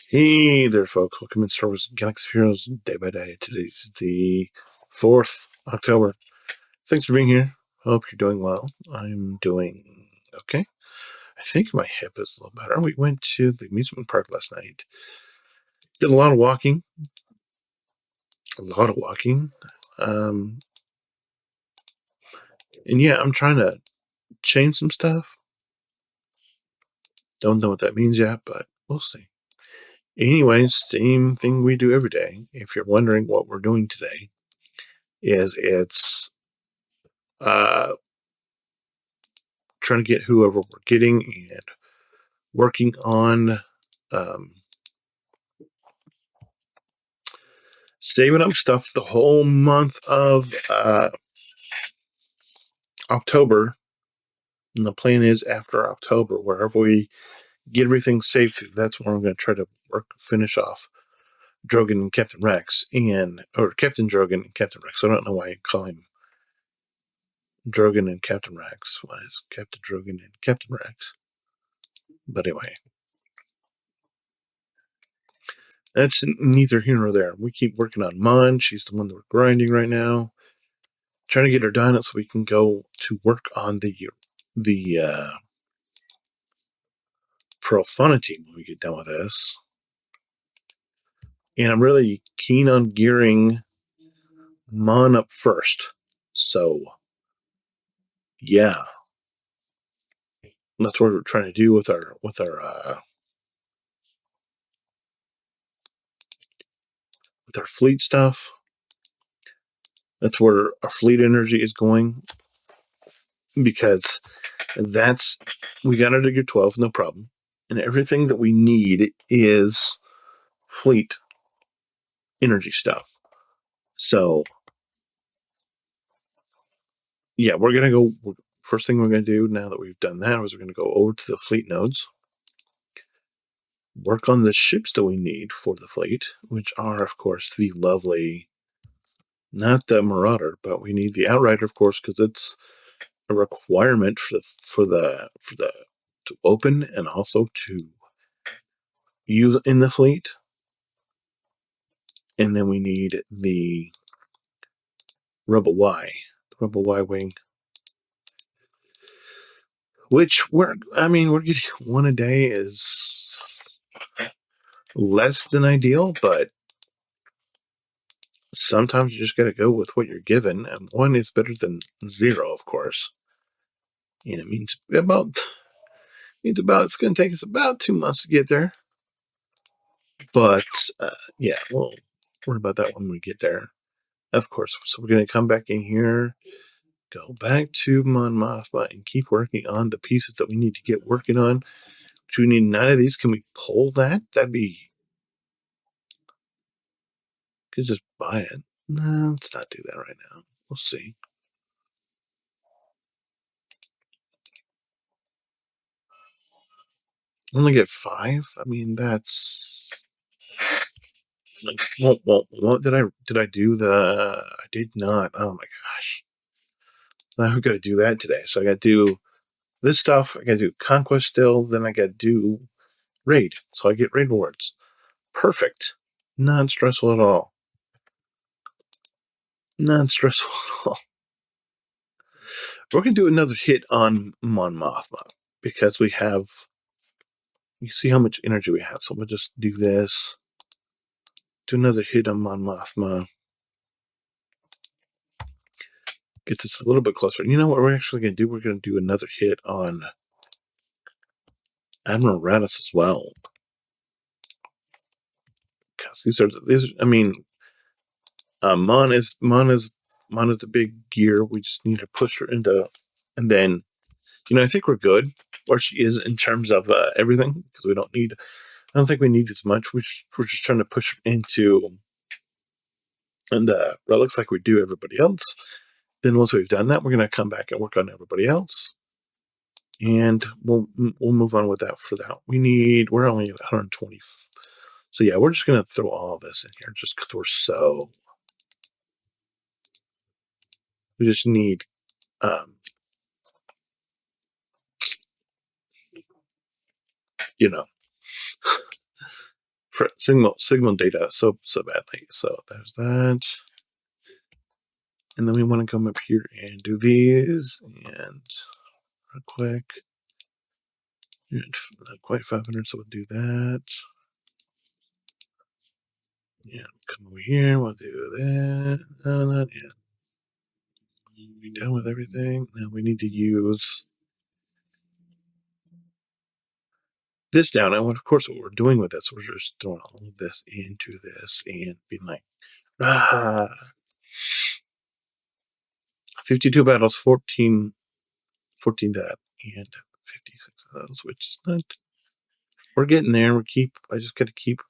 Hey there, folks. Welcome to Star Wars Galaxy Heroes Day by Day. Today's the 4th October. Thanks for being here. Hope you're doing well. I'm doing okay. I think my hip is a little better. We went to the amusement park last night. Did a lot of walking. And yeah, I'm trying to change some stuff. Don't know what that means yet, but we'll see. Anyways, same thing we do every day. If you're wondering what we're doing today, it's trying to get whoever we're getting and working on saving up stuff the whole month of October. And the plan is after October, wherever we get everything saved, that's where I'm going to try to finish off Drogon and Captain Rex, or Captain Drogon and Captain Rex. I don't know why I call him Drogon and Captain Rex. Why is Captain Drogon and Captain Rex? But anyway, that's neither here nor there. We keep working on Mon. She's the one that we're grinding right now. Trying to get her done so we can go to work on the Profanity when we get done with this. And I'm really keen on gearing Mon up first. So, yeah. That's what we're trying to do with our fleet stuff. That's where our fleet energy is going. Because we got it to get 12, no problem. And everything that we need is fleet energy stuff. So, yeah, we're going to go. First thing we're going to do now that we've done that is we're going to go over to the fleet nodes, work on the ships that we need for the fleet, which are, of course, the lovely, not the Marauder, but we need the Outrider, of course, because it's a requirement for the to open and also to use in the fleet. And then we need the Rebel Y wing, which we're getting one a day is less than ideal, but sometimes you just got to go with what you're given, and one is better than zero, of course. And it means it's going to take us about 2 months to get there. But yeah, we'll worry about that when we get there, of course. So we're going to come back in here, go back to Mon Mothma, and keep working on the pieces that we need to get working on. Do we need 9 of these? Can we pull that? That'd be... Could just buy it. No, let's not do that right now. We'll see. Only get 5? I mean, that's... Like, what did I do? I did not. Oh my gosh. Now I've got to do that today. So I got to do this stuff. I got to do Conquest still. Then I got to do Raid. So I get Raid rewards. Perfect. Non-stressful at all. Non-stressful at all. We're going to do another hit on Mon Mothma because we have... You see how much energy we have. So we'll just do this. Do another hit on Mon Mothma. Gets us a little bit closer. And you know what we're actually going to do? We're going to do another hit on Admiral Raddus as well. Because these are, I mean, Mon is the big gear. We just need to push her into, and then, I think we're good where she is in terms of everything, because we don't need, I don't think we need as much. We're just trying to push her into, and relics like we do everybody else. Then once we've done that, we're going to come back and work on everybody else. And we'll move on with that for that. We're only at 120. So yeah, we're just going to throw all this in here just because we just need, signal data so badly. So there's that. And then we want to come up here and do these. And real quick. Not quite 500, so we'll do that. Yeah, come over here. We'll do that. No, not yet. We done with everything. Now we need to use this down. And of course, what we're doing with this, we're just throwing all of this into this and being like, 52 battles, 14 that, and 56 of those, which is not. We're getting there. I just got to keep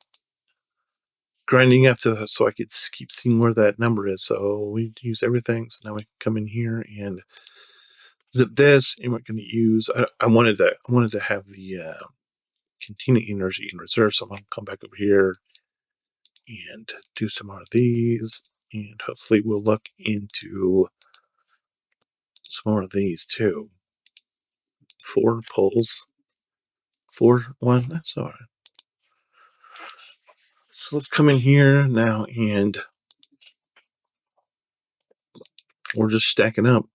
grinding up so I could keep seeing where that number is. So we use everything. So now we can come in here and zip this, and we're going to use. I wanted to have the continuing energy in reserve. So I'm going to come back over here and do some more of these, and hopefully we'll look into some more of these too. 4 pulls, 1. That's all right. So let's come in here now, and we're just stacking up.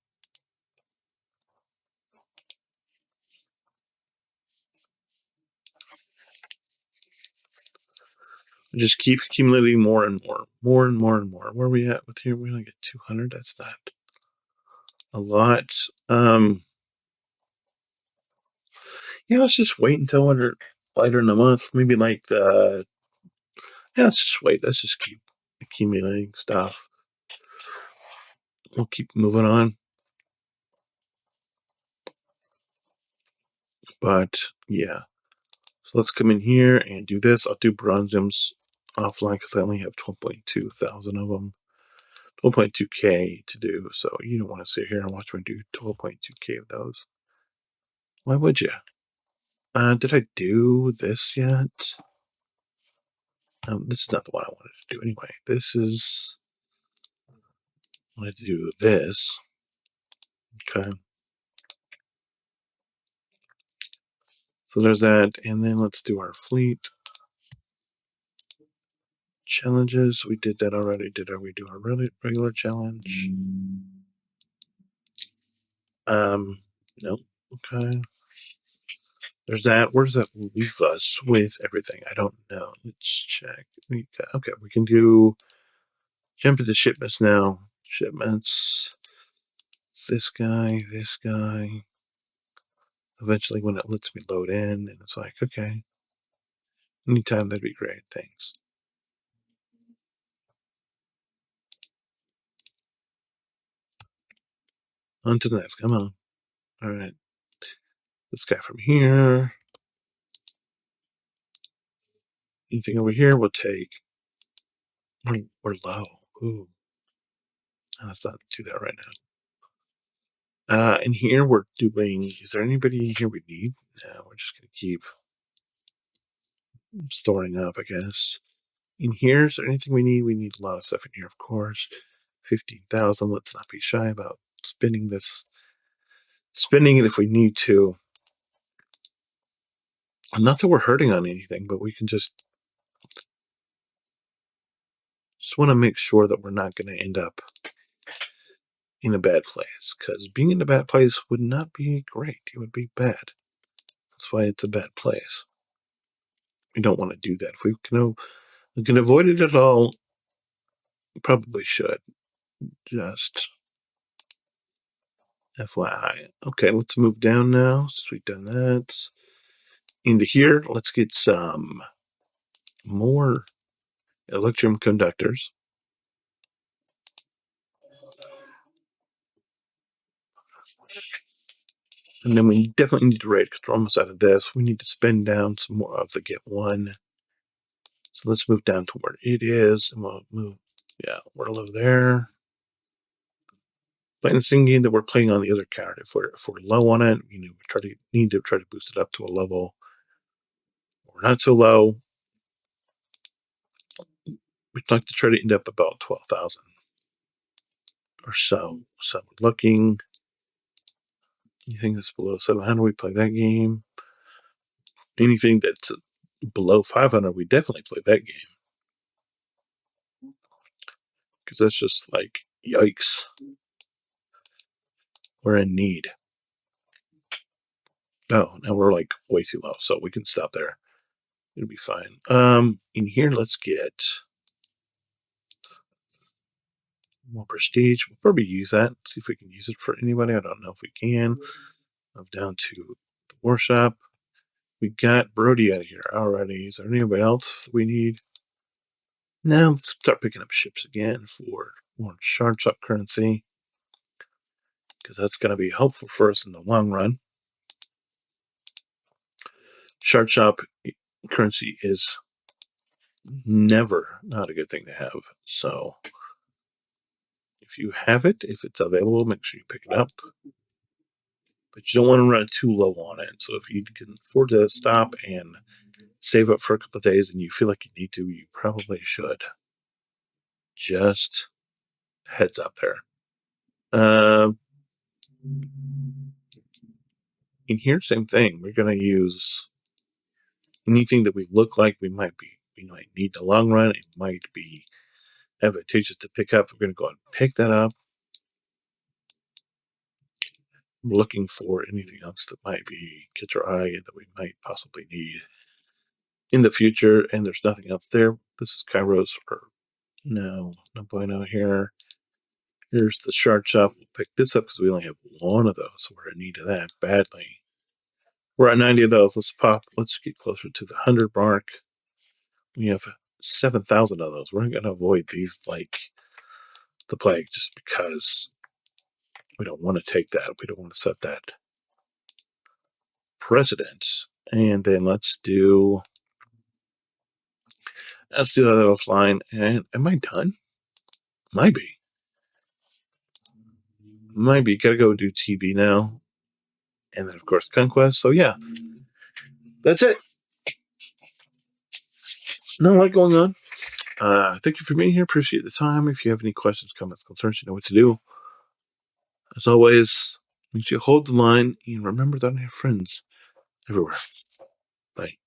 Just keep accumulating more and more. Where are we at with here? We only get 200. That's not a lot. Yeah, let's just wait until we're later in the month. Maybe like the. Yeah, let's just wait. Let's just keep accumulating stuff. We'll keep moving on. But yeah. So let's come in here and do this. I'll do bronziums offline because I only have 12.2 thousand of them. 12.2K to do. So you don't want to sit here and watch me do 12.2K of those. Why would you? Did I do this yet? This is not the one I wanted to do anyway. This is. I wanted to do this. Okay. So there's that. And then let's do our fleet challenges. We did that already. Did we do our regular challenge? No. Okay. There's that. Where does that leave us with everything? I don't know. Let's check. Okay, we can do jump into shipments now. Shipments. This guy. Eventually, when it lets me load in, and it's like, okay, anytime that'd be great. Thanks. On to the next. Come on. All right. This guy from here. Anything over here we'll take. We're low. Ooh. Let's not do that right now. And here we're doing. Is there anybody in here we need? No, we're just gonna keep storing up, I guess. In here, is there anything we need? We need a lot of stuff in here, of course. 15,000. Let's not be shy about spending this. Spending it if we need to. Not that we're hurting on anything, but we can just want to make sure that we're not going to end up in a bad place. Because being in a bad place would not be great. It would be bad. That's why it's a bad place. We don't want to do that. If we can avoid it at all, we probably should. Just FYI. Okay, let's move down now. Since we've done that. Into here, let's get some more electrum conductors. And then we definitely need to raid because we're almost out of this. We need to spend down some more of the get 1. So let's move down to where it is. And we'll move. Yeah, we're low there. Playing the same game that we're playing on the other card. If we're low on it, we need to try to boost it up to a level. We're not so low. We'd like to try to end up about 12,000 or so. So we're looking. Anything that's below 700, we play that game. Anything that's below 500, we definitely play that game. Because that's just like, yikes. We're in need. Oh, now we're like way too low, so we can stop there. It'll be fine. In here, let's get more prestige. We'll probably use that. See if we can use it for anybody. I don't know if we can. Move down to the workshop. We got Brody out of here already. Is there anybody else we need? Now let's start picking up ships again for more shard shop currency, because that's going to be helpful for us in the long run. Shard shop currency is never not a good thing to have. So if you have it, if it's available, make sure you pick it up. But you don't want to run too low on it. So if you can afford to stop and save up for a couple of days and you feel like you need to, you probably should. Just heads up there. In here, same thing. We're going to use anything that we look like we might need the long run. It might be advantageous to pick up. We're going to go and pick that up. We're looking for anything else that might be catch our eye that we might possibly need in the future, and there's nothing else there. This is Kairos, or no bueno here. Here's the shard shop. We'll pick this up because we only have one of those, so we're in need of that badly. We're at 90 of those. Let's get closer to the 100 mark. We have 7,000 of those. We're going to avoid these like the plague just because we don't want to take that. We don't want to set that precedent. And then let's do that offline. And am I done? Might be. Gotta go do TB now. And then, of course, Conquest. So, yeah. That's it. Not a lot going on. Thank you for being here. Appreciate the time. If you have any questions, comments, concerns, you know what to do. As always, make sure you hold the line and remember that I have friends everywhere. Bye.